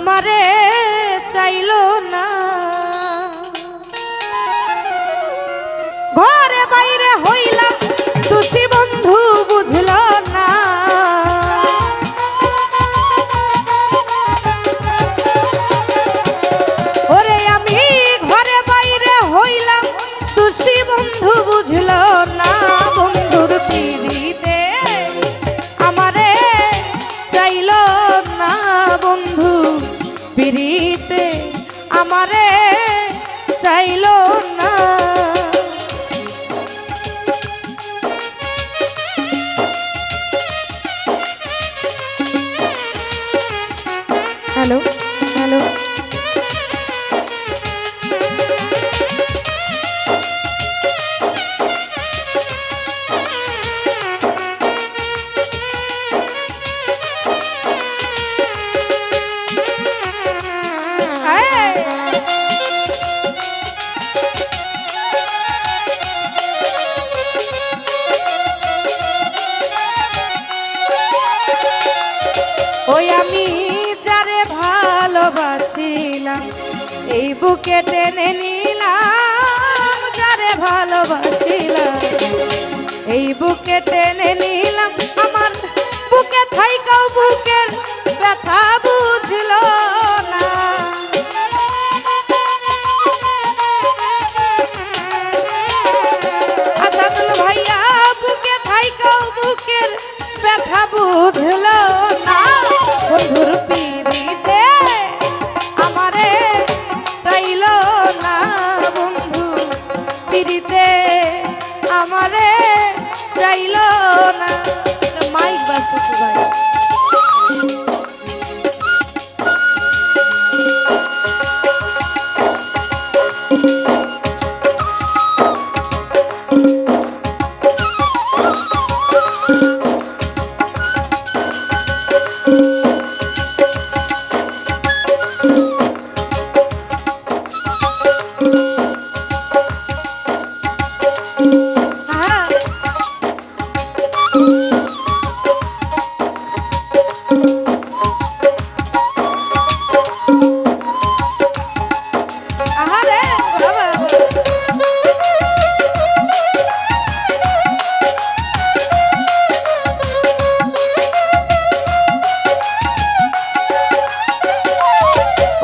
আমারে চাইলো না, ঘরে বাইরে হইলাম দোষী বন্ধু বুঝল না। ওরে আমি ঘরে বাইরে হইলাম দোষী বন্ধু বুঝল না। বন্ধুর পিড়িতে আমারে চাইলো না, বন্ধু পিড়িতে আমারে চাইলো না। হ্যালো হ্যালো ওই আমি যারে ভালোবাসিলাম এই বুকে টেনে নিলাম, যারে ভালোবাসিলাম এই বুকে টেনে নিলাম। আমার বুকে থাইকাও বুকের ব্যথা বুঝল না। আসাদুল ভাইয়া বুকে থাইকাও বুকের ব্যথা বুঝল না। বন্ধুর পিড়িতে আমারে চাইলো না, বন্ধু পিড়িতে আমারে চাইলো না। মাইক বাজতেছে ভাই।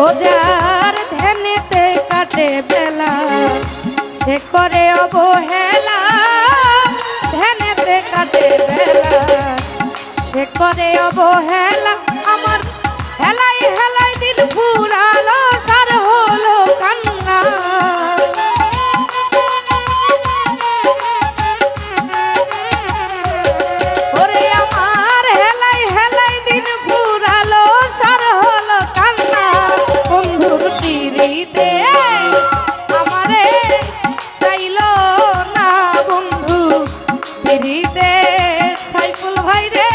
ও যার ধ্যানেতে কাটে বেলা সে করে অবহেলা, ধ্যানেতে কাটে বেলা সে করে অবহেলা। আমার হেলাই হেলাই দিন ফুরালো সার হলো কান্না। ওরে আমার হেলাই হেলাই দিন ফুরালো সার হলো কান্না। বন্ধুর পিড়িতে আমারে চাইলো না, বন্ধু পিড়িতে সাইফুল ভাই রে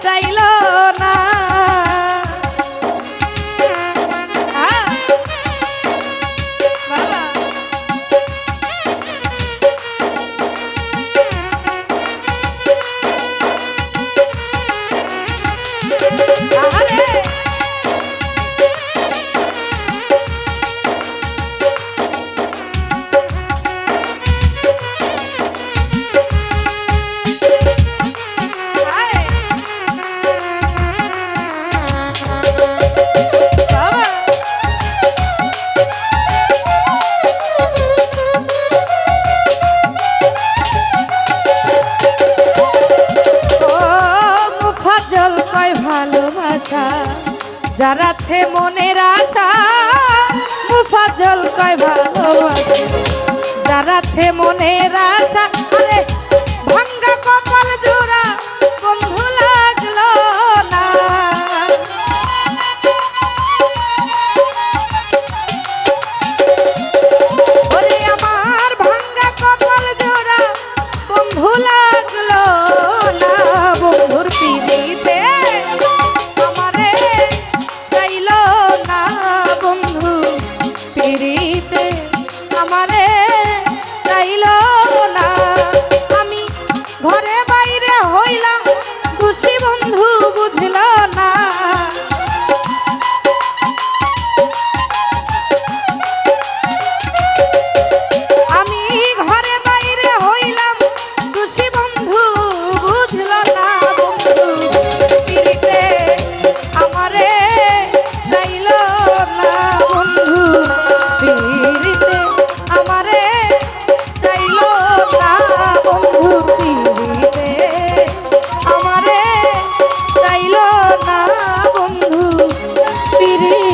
চাইলো না। বাবা ভালোবাসা যার আছে মনের আশা, মুফাজ্জল কয় ভালোবাসা যার আছে মনের আশা। আরে ভাঙ্গা কপাল জোড়া বন্ধু লাগলো না। ওরে আমার ভাঙ্গা কপাল জোড়া বন্ধু লাগলো না। বন্ধুর পিড়িতে আমারে চাইলো না, বন্ধু পিড়িতে আমারে চাইলো না। আমি ঘরে বাইরে হইলাম খুশি রে